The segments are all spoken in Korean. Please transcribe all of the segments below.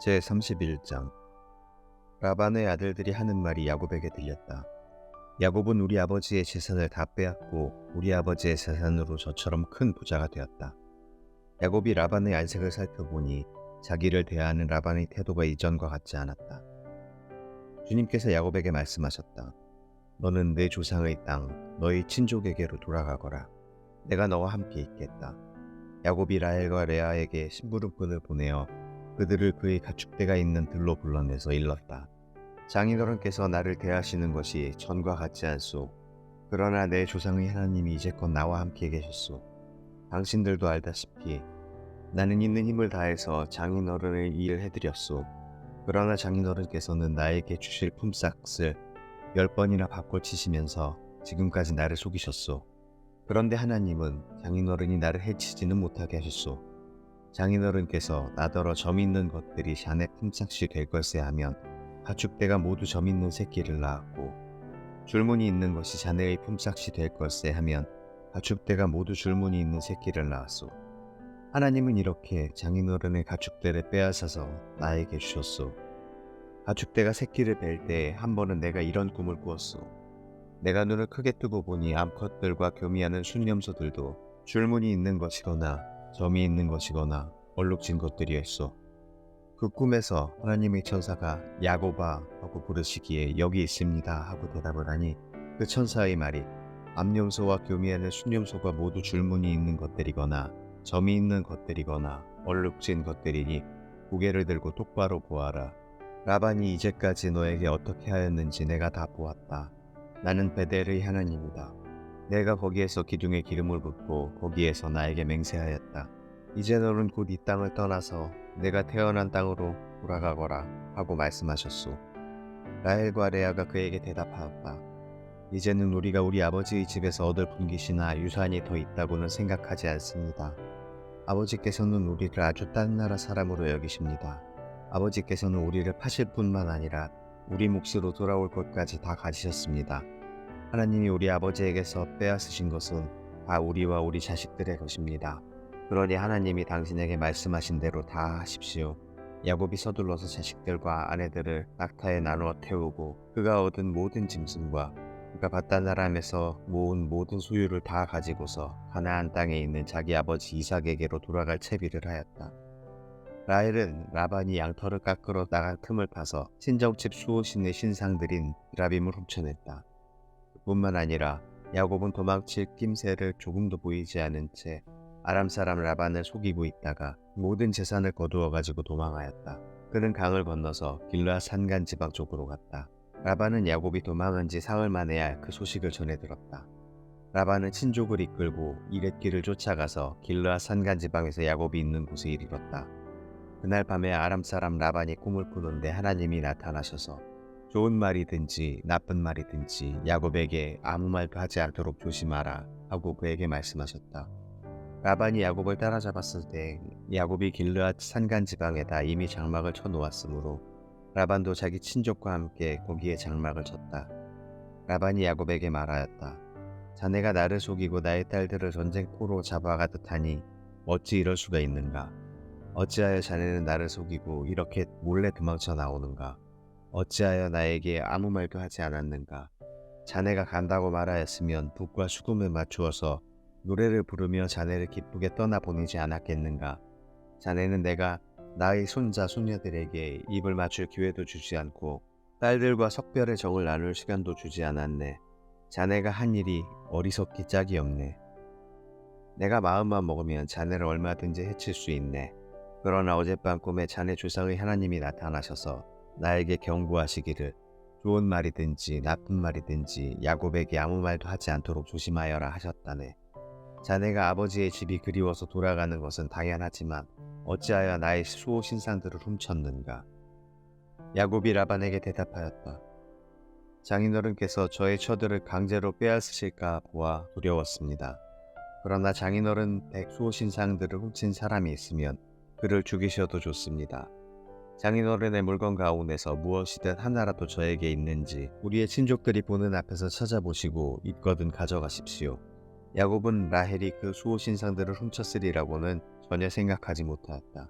제31장. 라반의 아들들이 하는 말이 야곱에게 들렸다. 야곱은 우리 아버지의 재산을 다 빼앗고 우리 아버지의 재산으로 저처럼 큰 부자가 되었다. 야곱이 라반의 안색을 살펴보니 자기를 대하는 라반의 태도가 이전과 같지 않았다. 주님께서 야곱에게 말씀하셨다. 너는 내 조상의 땅, 너희 친족에게로 돌아가거라. 내가 너와 함께 있겠다. 야곱이 라헬과 레아에게 심부름꾼을 보내어 그들을 그의 가축대가 있는 들로 불러내서 일렀다. 장인어른께서 나를 대하시는 것이 전과 같지 않소. 그러나 내 조상의 하나님이 이제껏 나와 함께 계셨소. 당신들도 알다시피 나는 있는 힘을 다해서 장인어른의 일을 해드렸소. 그러나 장인어른께서는 나에게 주실 품삯을 10번이나 바꿔치시면서 지금까지 나를 속이셨소. 그런데 하나님은 장인어른이 나를 해치지는 못하게 하셨소. 장인어른께서 나더러 점 있는 것들이 자네 품삯이 될 걸세 하면 가축대가 모두 점 있는 새끼를 낳았고, 줄무늬 있는 것이 자네의 품삯이 될 걸세 하면 가축대가 모두 줄무늬 있는 새끼를 낳았소. 하나님은 이렇게 장인어른의 가축대를 빼앗아서 나에게 주셨소. 가축대가 새끼를 뵐 때 한 번은 내가 이런 꿈을 꾸었소. 내가 눈을 크게 뜨고 보니 암컷들과 교미하는 순념소들도 줄무늬 있는 것이거나 점이 있는 것이거나 얼룩진 것들이었소. 그 꿈에서 하나님의 천사가 야곱아 하고 부르시기에 여기 있습니다 하고 대답을 하니 그 천사의 말이 암염소와 교미하는 순념소가 모두 줄무늬 있는 것들이거나 점이 있는 것들이거나 얼룩진 것들이니 고개를 들고 똑바로 보아라. 라반이 이제까지 너에게 어떻게 하였는지 내가 다 보았다. 나는 베델의 하나님이다. 내가 거기에서 기둥에 기름을 붓고 거기에서 나에게 맹세하였다. 이제 너는 곧 이 땅을 떠나서 내가 태어난 땅으로 돌아가거라 하고 말씀하셨소. 라헬과 레아가 그에게 대답하였다. 이제는 우리가 우리 아버지의 집에서 얻을 분깃이나 유산이 더 있다고는 생각하지 않습니다. 아버지께서는 우리를 아주 딴 나라 사람으로 여기십니다. 아버지께서는 우리를 파실 뿐만 아니라 우리 몫으로 돌아올 것까지 다 가지셨습니다. 하나님이 우리 아버지에게서 빼앗으신 것은 다 우리와 우리 자식들의 것입니다. 그러니 하나님이 당신에게 말씀하신 대로 다 하십시오. 야곱이 서둘러서 자식들과 아내들을 낙타에 나누어 태우고 그가 얻은 모든 짐승과 그가 바다나람에서 모은 모든 소유를 다 가지고서 가나안 땅에 있는 자기 아버지 이삭에게로 돌아갈 채비를 하였다. 라헬은 라반이 양털을 깎으러 나간 틈을 타서 친정집 수호신의 신상들인 드라빔을 훔쳐냈다. 뿐만 아니라 야곱은 도망칠 낌새를 조금도 보이지 않은 채 아람 사람 라반을 속이고 있다가 모든 재산을 거두어 가지고 도망하였다. 그는 강을 건너서 길르앗 산간 지방 쪽으로 갔다. 라반은 야곱이 도망한 지 사흘 만에야 그 소식을 전해 들었다. 라반은 친족을 이끌고 이렛길을 쫓아가서 길르앗 산간 지방에서 야곱이 있는 곳에 이르렀다. 그날 밤에 아람 사람 라반이 꿈을 꾸는데 하나님이 나타나셔서 좋은 말이든지 나쁜 말이든지 야곱에게 아무 말도 하지 않도록 조심하라 하고 그에게 말씀하셨다. 라반이 야곱을 따라잡았을 때 야곱이 길르앗 산간 지방에다 이미 장막을 쳐놓았으므로 라반도 자기 친족과 함께 거기에 장막을 쳤다. 라반이 야곱에게 말하였다. 자네가 나를 속이고 나의 딸들을 전쟁포로 잡아가듯 하니 어찌 이럴 수가 있는가? 어찌하여 자네는 나를 속이고 이렇게 몰래 도망쳐 나오는가? 어찌하여 나에게 아무 말도 하지 않았는가? 자네가 간다고 말하였으면 북과 수금을 맞추어서 노래를 부르며 자네를 기쁘게 떠나보내지 않았겠는가? 자네는 내가 나의 손자 손녀들에게 입을 맞출 기회도 주지 않고 딸들과 석별의 정을 나눌 시간도 주지 않았네. 자네가 한 일이 어리석기 짝이 없네. 내가 마음만 먹으면 자네를 얼마든지 해칠 수 있네. 그러나 어젯밤 꿈에 자네 조상의 하나님이 나타나셔서 나에게 경고하시기를 좋은 말이든지 나쁜 말이든지 야곱에게 아무 말도 하지 않도록 조심하여라 하셨다네. 자네가 아버지의 집이 그리워서 돌아가는 것은 당연하지만 어찌하여 나의 수호 신상들을 훔쳤는가? 야곱이 라반에게 대답하였다. 장인어른께서 저의 처들을 강제로 빼앗으실까 보아 두려웠습니다. 그러나 장인어른 백 수호 신상들을 훔친 사람이 있으면 그를 죽이셔도 좋습니다. 장인어른의 물건 가운데서 무엇이든 하나라도 저에게 있는지 우리의 친족들이 보는 앞에서 찾아보시고 있거든 가져가십시오. 야곱은 라헬이 그 수호 신상들을 훔쳤으리라고는 전혀 생각하지 못하였다.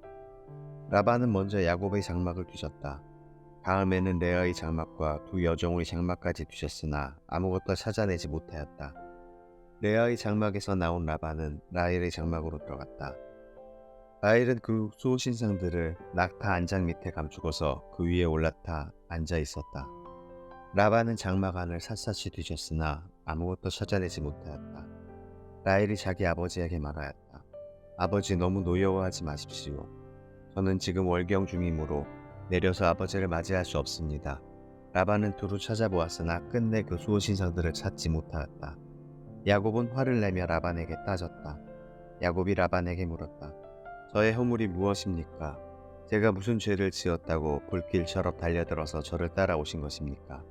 라반은 먼저 야곱의 장막을 뒤졌다. 다음에는 레아의 장막과 두 여종의 장막까지 뒤졌으나 아무것도 찾아내지 못하였다. 레아의 장막에서 나온 라반은 라헬의 장막으로 들어갔다. 라헬은 그 수호신상들을 낙타 안장 밑에 감추고서 그 위에 올라타 앉아 있었다. 라반은 장막 안을 샅샅이 뒤졌으나 아무것도 찾아내지 못하였다. 라헬이 자기 아버지에게 말하였다. 아버지, 너무 노여워하지 마십시오. 저는 지금 월경 중이므로 내려서 아버지를 맞이할 수 없습니다. 라반은 두루 찾아보았으나 끝내 그 수호신상들을 찾지 못하였다. 야곱은 화를 내며 라반에게 따졌다. 야곱이 라반에게 물었다. 저의 허물이 무엇입니까? 제가 무슨 죄를 지었다고 불길처럼 달려들어서 저를 따라오신 것입니까?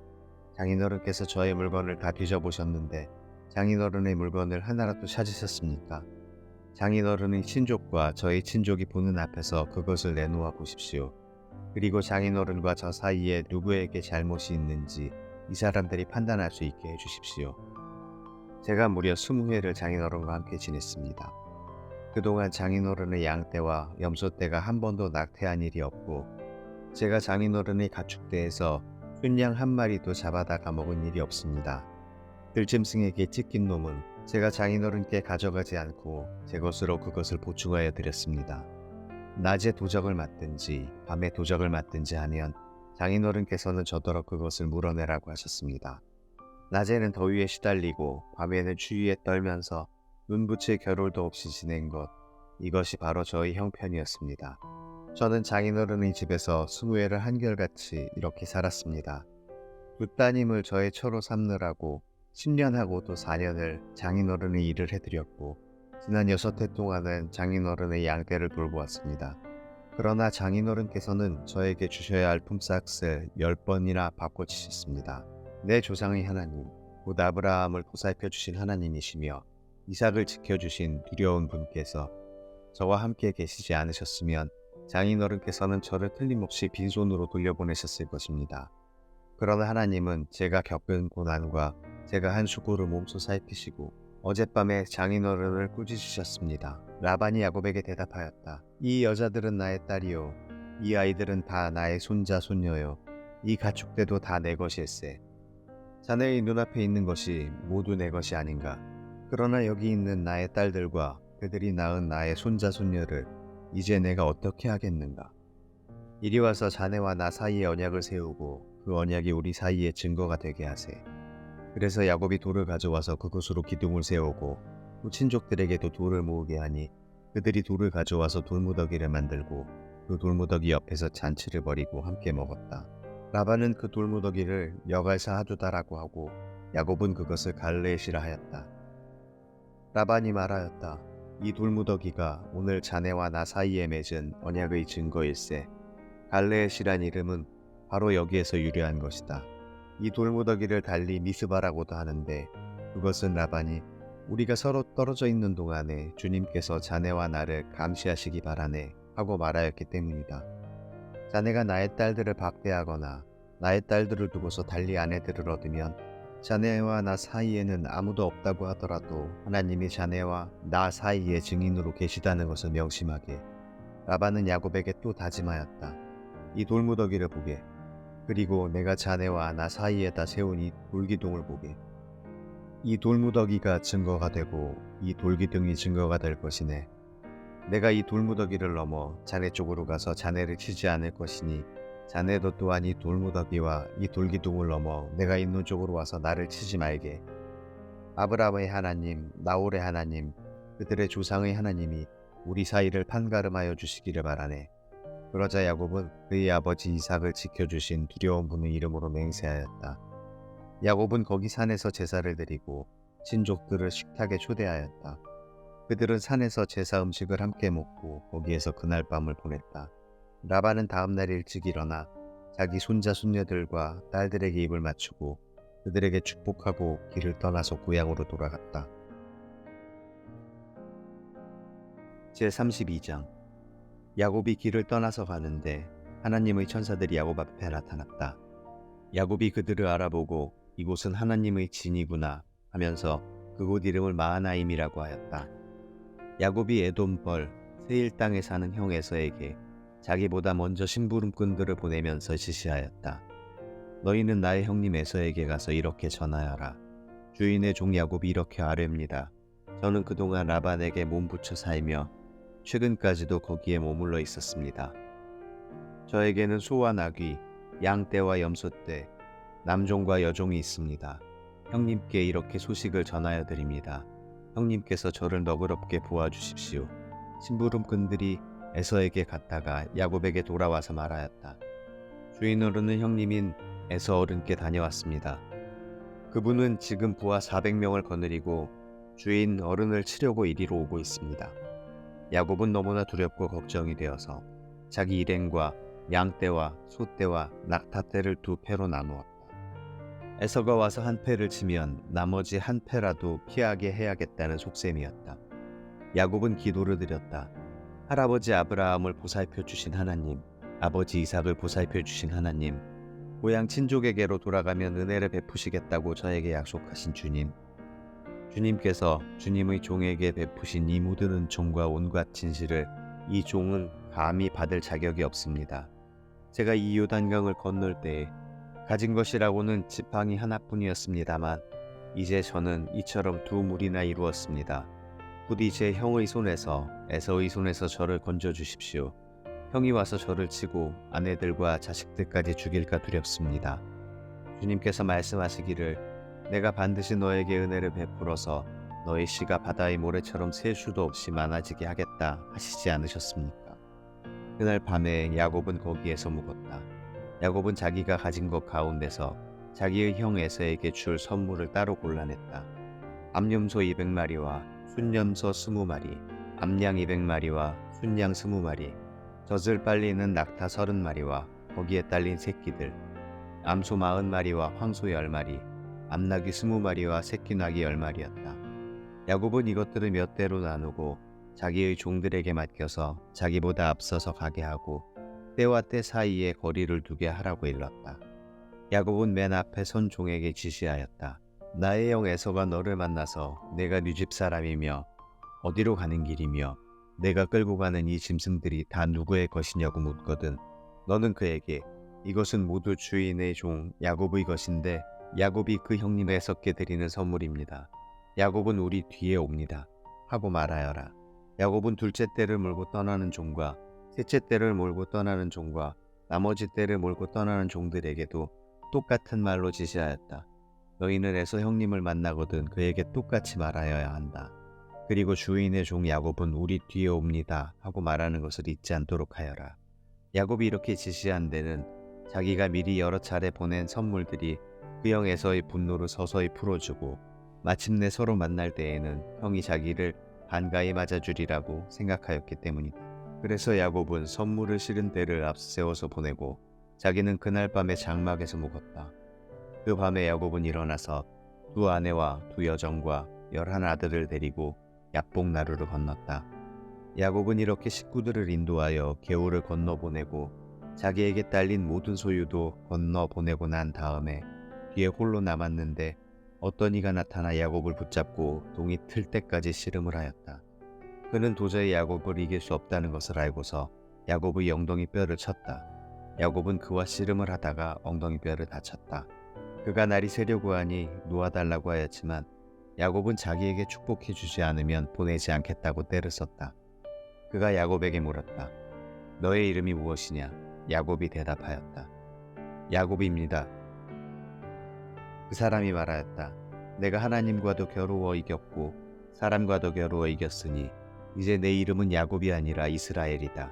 장인어른께서 저의 물건을 다 뒤져보셨는데 장인어른의 물건을 하나라도 찾으셨습니까? 장인어른의 친족과 저의 친족이 보는 앞에서 그것을 내놓아 보십시오. 그리고 장인어른과 저 사이에 누구에게 잘못이 있는지 이 사람들이 판단할 수 있게 해주십시오. 제가 무려 20회를 장인어른과 함께 지냈습니다. 그동안 장인어른의 양떼와 염소떼가 한 번도 낙태한 일이 없고 제가 장인어른의 가축대에서 순양 한 마리도 잡아다 가먹은 일이 없습니다. 들짐승에게 찢긴 놈은 제가 장인어른께 가져가지 않고 제 것으로 그것을 보충하여 드렸습니다. 낮에 도적을 맞든지 밤에 도적을 맞든지 하면 장인어른께서는 저더러 그것을 물어내라고 하셨습니다. 낮에는 더위에 시달리고 밤에는 추위에 떨면서 눈붙일 겨를도 없이 지낸 것, 이것이 바로 저의 형편이었습니다. 저는 장인어른의 집에서 20회를 한결같이 이렇게 살았습니다. 두 따님을 저의 처로 삼느라고 10년하고 또 4년을 장인어른의 일을 해드렸고 지난 6해 동안은 장인어른의 양떼를 돌보았습니다. 그러나 장인어른께서는 저에게 주셔야 할 품삯을 10번이나 바꿔주셨습니다. 내 조상의 하나님, 곧 아브라함을 보살펴 주신 하나님이시며 이삭을 지켜주신 두려운 분께서 저와 함께 계시지 않으셨으면 장인어른께서는 저를 틀림없이 빈손으로 돌려보내셨을 것입니다. 그러나 하나님은 제가 겪은 고난과 제가 한 수고를 몸소 살피시고 어젯밤에 장인어른을 꾸짖으셨습니다. 라반이 야곱에게 대답하였다. 이 여자들은 나의 딸이요, 이 아이들은 다 나의 손자 손녀요, 이 가축대도 다 내 것일세. 자네의 눈앞에 있는 것이 모두 내 것이 아닌가. 그러나 여기 있는 나의 딸들과 그들이 낳은 나의 손자 손녀를 이제 내가 어떻게 하겠는가. 이리 와서 자네와 나 사이에 언약을 세우고 그 언약이 우리 사이의 증거가 되게 하세. 그래서 야곱이 돌을 가져와서 그곳으로 기둥을 세우고 또 친족들에게도 돌을 모으게 하니 그들이 돌을 가져와서 돌무더기를 만들고 그 돌무더기 옆에서 잔치를 벌이고 함께 먹었다. 라반은 그 돌무더기를 여갈사 하두다라고 하고 야곱은 그것을 갈레시라 하였다. 라반이 말하였다. 이 돌무더기가 오늘 자네와 나 사이에 맺은 언약의 증거일세. 갈레시란 이름은 바로 여기에서 유래한 것이다. 이 돌무더기를 달리 미스바라고도 하는데 그것은 라반이 우리가 서로 떨어져 있는 동안에 주님께서 자네와 나를 감시하시기 바라네 하고 말하였기 때문이다. 자네가 나의 딸들을 박대하거나 나의 딸들을 두고서 달리 아내들을 얻으면 자네와 나 사이에는 아무도 없다고 하더라도 하나님이 자네와 나 사이에 증인으로 계시다는 것을 명심하게. 라반은 야곱에게 또 다짐하였다. 이 돌무더기를 보게. 그리고 내가 자네와 나 사이에다 세운 이 돌기둥을 보게. 이 돌무더기가 증거가 되고 이 돌기둥이 증거가 될 것이네. 내가 이 돌무더기를 넘어 자네 쪽으로 가서 자네를 치지 않을 것이니 자네도 또한 이 돌무더기와 이 돌기둥을 넘어 내가 있는 쪽으로 와서 나를 치지 말게. 아브라함의 하나님, 나홀의 하나님, 그들의 조상의 하나님이 우리 사이를 판가름하여 주시기를 바라네. 그러자 야곱은 그의 아버지 이삭을 지켜주신 두려운 분의 이름으로 맹세하였다. 야곱은 거기 산에서 제사를 드리고 친족들을 식탁에 초대하였다. 그들은 산에서 제사 음식을 함께 먹고 거기에서 그날 밤을 보냈다. 라반은 다음날 일찍 일어나 자기 손자 손녀들과 딸들에게 입을 맞추고 그들에게 축복하고 길을 떠나서 고향으로 돌아갔다. 제32장. 야곱이 길을 떠나서 가는데 하나님의 천사들이 야곱 앞에 나타났다. 야곱이 그들을 알아보고 이곳은 하나님의 진이구나 하면서 그곳 이름을 마하나임이라고 하였다. 야곱이 에돔벌 세일 땅에 사는 형 에서에게 자기보다 먼저 심부름꾼들을 보내면서 지시하였다. 너희는 나의 형님 에서에게 가서 이렇게 전하여라. 주인의 종 야곱이 이렇게 아뢰입니다. 저는 그동안 라반에게 몸붙여 살며 최근까지도 거기에 머물러 있었습니다. 저에게는 소와 나귀, 양떼와 염소떼, 남종과 여종이 있습니다. 형님께 이렇게 소식을 전하여 드립니다. 형님께서 저를 너그럽게 보아주십시오. 심부름꾼들이 에서에게 갔다가 야곱에게 돌아와서 말하였다. 주인 어른은 형님인 에서 어른께 다녀왔습니다. 그분은 지금 부하 400명을 거느리고 주인 어른을 치려고 이리로 오고 있습니다. 야곱은 너무나 두렵고 걱정이 되어서 자기 일행과 양떼와 소떼와 낙타떼를 두 패로 나누었다. 에서가 와서 한 패를 치면 나머지 한 패라도 피하게 해야겠다는 속셈이었다. 야곱은 기도를 드렸다. 할아버지 아브라함을 보살펴 주신 하나님, 아버지 이삭을 보살펴 주신 하나님, 고향 친족에게로 돌아가면 은혜를 베푸시겠다고 저에게 약속하신 주님, 주님께서 주님의 종에게 베푸신 이 모든 은총과 온갖 진실을 이 종은 감히 받을 자격이 없습니다. 제가 이 요단강을 건널 때에 가진 것이라고는 지팡이 하나뿐이었습니다만 이제 저는 이처럼 두 무리나 이루었습니다. 부디 제 형의 손에서 에서의 손에서 저를 건져주십시오. 형이 와서 저를 치고 아내들과 자식들까지 죽일까 두렵습니다. 주님께서 말씀하시기를 내가 반드시 너에게 은혜를 베풀어서 너의 씨가 바다의 모래처럼 셀 수도 없이 많아지게 하겠다 하시지 않으셨습니까? 그날 밤에 야곱은 거기에서 묵었다. 야곱은 자기가 가진 것 가운데서 자기의 형 에서에게 줄 선물을 따로 골라냈다. 암염소 200마리와 순염소 20마리, 암양 200마리와 순양 20마리, 젖을 빨리는 낙타 30마리와 거기에 딸린 새끼들, 암소 40마리와 황소 10마리, 암나귀 20마리와 새끼나귀 10마리였다. 야곱은 이것들을 몇 대로 나누고 자기의 종들에게 맡겨서 자기보다 앞서서 가게 하고 때와 때 사이에 거리를 두게 하라고 일렀다. 야곱은 맨 앞에 선 종에게 지시하였다. 나의 형 에서가 너를 만나서 내가 네 집 사람이며 어디로 가는 길이며 내가 끌고 가는 이 짐승들이 다 누구의 것이냐고 묻거든. 너는 그에게 이것은 모두 주인의 종 야곱의 것인데 야곱이 그 형님 에서께 드리는 선물입니다. 야곱은 우리 뒤에 옵니다. 하고 말하여라. 야곱은 둘째 떼를 몰고 떠나는 종과 셋째 떼를 몰고 떠나는 종과 나머지 떼를 몰고 떠나는 종들에게도 똑같은 말로 지시하였다. 너희는 에서 형님을 만나거든 그에게 똑같이 말하여야 한다. 그리고 주인의 종 야곱은 우리 뒤에 옵니다 하고 말하는 것을 잊지 않도록 하여라. 야곱이 이렇게 지시한 데는 자기가 미리 여러 차례 보낸 선물들이 그 형 에서의 분노를 서서히 풀어주고 마침내 서로 만날 때에는 형이 자기를 반가이 맞아주리라고 생각하였기 때문이다. 그래서 야곱은 선물을 실은 때를 앞세워서 보내고 자기는 그날 밤에 장막에서 묵었다. 그 밤에 야곱은 일어나서 두 아내와 두 여종과 11 아들을 데리고 야복나루를 건넜다. 야곱은 이렇게 식구들을 인도하여 개울을 건너보내고 자기에게 딸린 모든 소유도 건너보내고 난 다음에 뒤에 홀로 남았는데 어떤 이가 나타나 야곱을 붙잡고 동이 틀 때까지 씨름을 하였다. 그는 도저히 야곱을 이길 수 없다는 것을 알고서 야곱의 엉덩이 뼈를 쳤다. 야곱은 그와 씨름을 하다가 엉덩이 뼈를 다쳤다. 그가 날이 새려고 하니 놓아달라고 하였지만 야곱은 자기에게 축복해 주지 않으면 보내지 않겠다고 떼를 썼다. 그가 야곱에게 물었다. 너의 이름이 무엇이냐? 야곱이 대답하였다. 야곱입니다. 그 사람이 말하였다. 내가 하나님과도 겨루어 이겼고 사람과도 겨루어 이겼으니 이제 내 이름은 야곱이 아니라 이스라엘이다.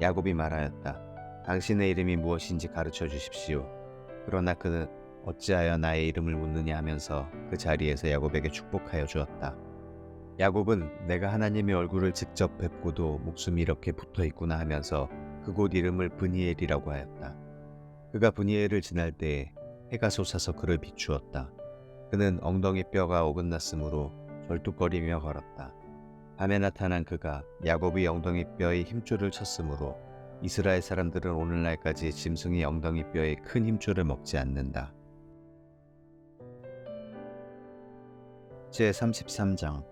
야곱이 말하였다. 당신의 이름이 무엇인지 가르쳐 주십시오. 그러나 그는 어찌하여 나의 이름을 묻느냐 하면서 그 자리에서 야곱에게 축복하여 주었다. 야곱은 내가 하나님의 얼굴을 직접 뵙고도 목숨이 이렇게 붙어 있구나 하면서 그곳 이름을 브니엘이라고 하였다. 그가 브니엘을 지날 때에 해가 솟아서 그를 비추었다. 그는 엉덩이 뼈가 어긋났으므로 절뚝거리며 걸었다. 밤에 나타난 그가 야곱의 엉덩이 뼈에 힘줄을 쳤으므로 이스라엘 사람들은 오늘날까지 짐승의 엉덩이 뼈에 큰 힘줄을 먹지 않는다. 제33장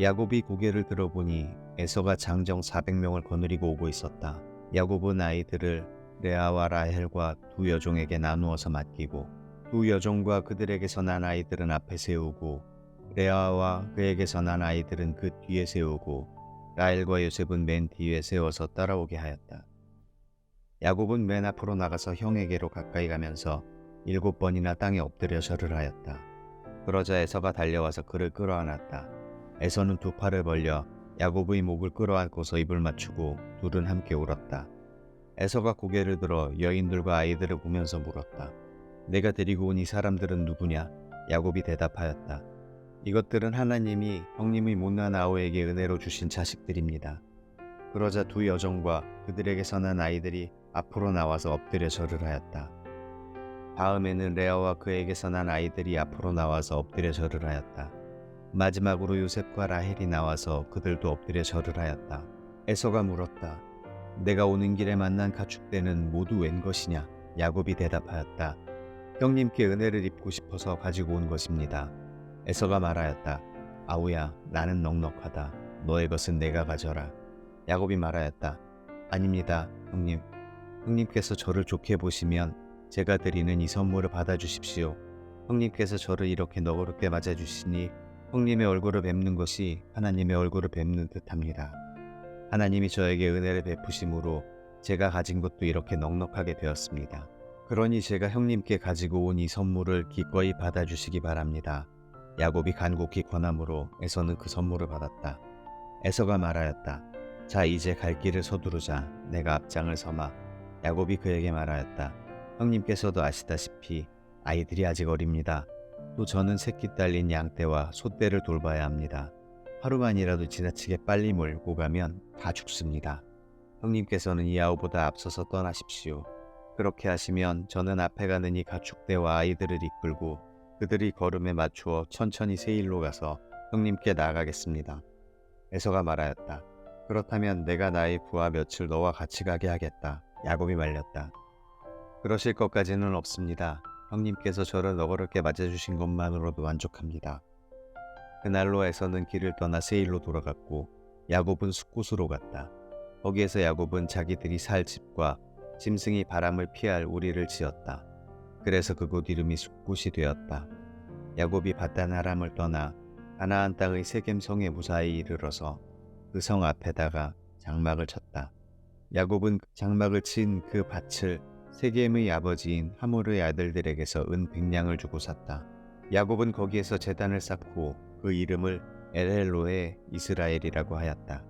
야곱이 고개를 들어보니 에서가 장정 400명을 거느리고 오고 있었다. 야곱은 아이들을 레아와 라헬과 두 여종에게 나누어서 맡기고 두 여종과 그들에게서 난 아이들은 앞에 세우고 레아와 그에게서 난 아이들은 그 뒤에 세우고 라헬과 요셉은 맨 뒤에 세워서 따라오게 하였다. 야곱은 맨 앞으로 나가서 형에게로 가까이 가면서 7번이나 땅에 엎드려 절을 하였다. 그러자 에서가 달려와서 그를 끌어안았다. 에서는 두 팔을 벌려 야곱의 목을 끌어안고서 입을 맞추고 둘은 함께 울었다. 에서가 고개를 들어 여인들과 아이들을 보면서 물었다. 내가 데리고 온 이 사람들은 누구냐? 야곱이 대답하였다. 이것들은 하나님이 형님의 못난 아우에게 은혜로 주신 자식들입니다. 그러자 두 여종과 그들에게서 난 아이들이 앞으로 나와서 엎드려 절을 하였다. 다음에는 레아와 그에게서 난 아이들이 앞으로 나와서 엎드려 절을 하였다. 마지막으로 요셉과 라헬이 나와서 그들도 엎드려 절을 하였다. 에서가 물었다. 내가 오는 길에 만난 가축대는 모두 웬 것이냐? 야곱이 대답하였다. 형님께 은혜를 입고 싶어서 가지고 온 것입니다. 에서가 말하였다. 아우야, 나는 넉넉하다. 너의 것은 내가 가져라. 야곱이 말하였다. 아닙니다, 형님. 형님께서 저를 좋게 보시면 제가 드리는 이 선물을 받아주십시오. 형님께서 저를 이렇게 너그럽게 맞아주시니 형님의 얼굴을 뵙는 것이 하나님의 얼굴을 뵙는 듯합니다. 하나님이 저에게 은혜를 베푸심으로 제가 가진 것도 이렇게 넉넉하게 되었습니다. 그러니 제가 형님께 가지고 온 이 선물을 기꺼이 받아주시기 바랍니다. 야곱이 간곡히 권함으로 에서는 그 선물을 받았다. 에서가 말하였다. 자, 이제 갈 길을 서두르자. 내가 앞장을 서마. 야곱이 그에게 말하였다. 형님께서도 아시다시피 아이들이 아직 어립니다. 또 저는 새끼 딸린 양떼와 소떼를 돌봐야 합니다. 하루만이라도 지나치게 빨리 몰고 가면 다 죽습니다. 형님께서는 이 아우보다 앞서서 떠나십시오. 그렇게 하시면 저는 앞에 가는 이 가축대와 아이들을 이끌고 그들이 걸음에 맞추어 천천히 세일로 가서 형님께 나아가겠습니다. 에서가 말하였다. 그렇다면 내가 나의 부하 며칠 너와 같이 가게 하겠다. 야곱이 말렸다. 그러실 것까지는 없습니다. 형님께서 저를 너그럽게 맞아주신 것만으로도 만족합니다. 그날로 에서는 길을 떠나 세일로 돌아갔고 야곱은 숫곳으로 갔다. 거기에서 야곱은 자기들이 살 집과 짐승이 바람을 피할 우리를 지었다. 그래서 그곳 이름이 숫곳이 되었다. 야곱이 밧단 아람을 떠나 가나안 땅의 세겜성에 무사히 이르러서 그 성 앞에다가 장막을 쳤다. 야곱은 장막을 친 그 밭을 세겜의 아버지인 하몰의 아들들에게서 은 100냥을 주고 샀다. 야곱은 거기에서 제단을 쌓고 그 이름을 엘엘로에 이스라엘이라고 하였다.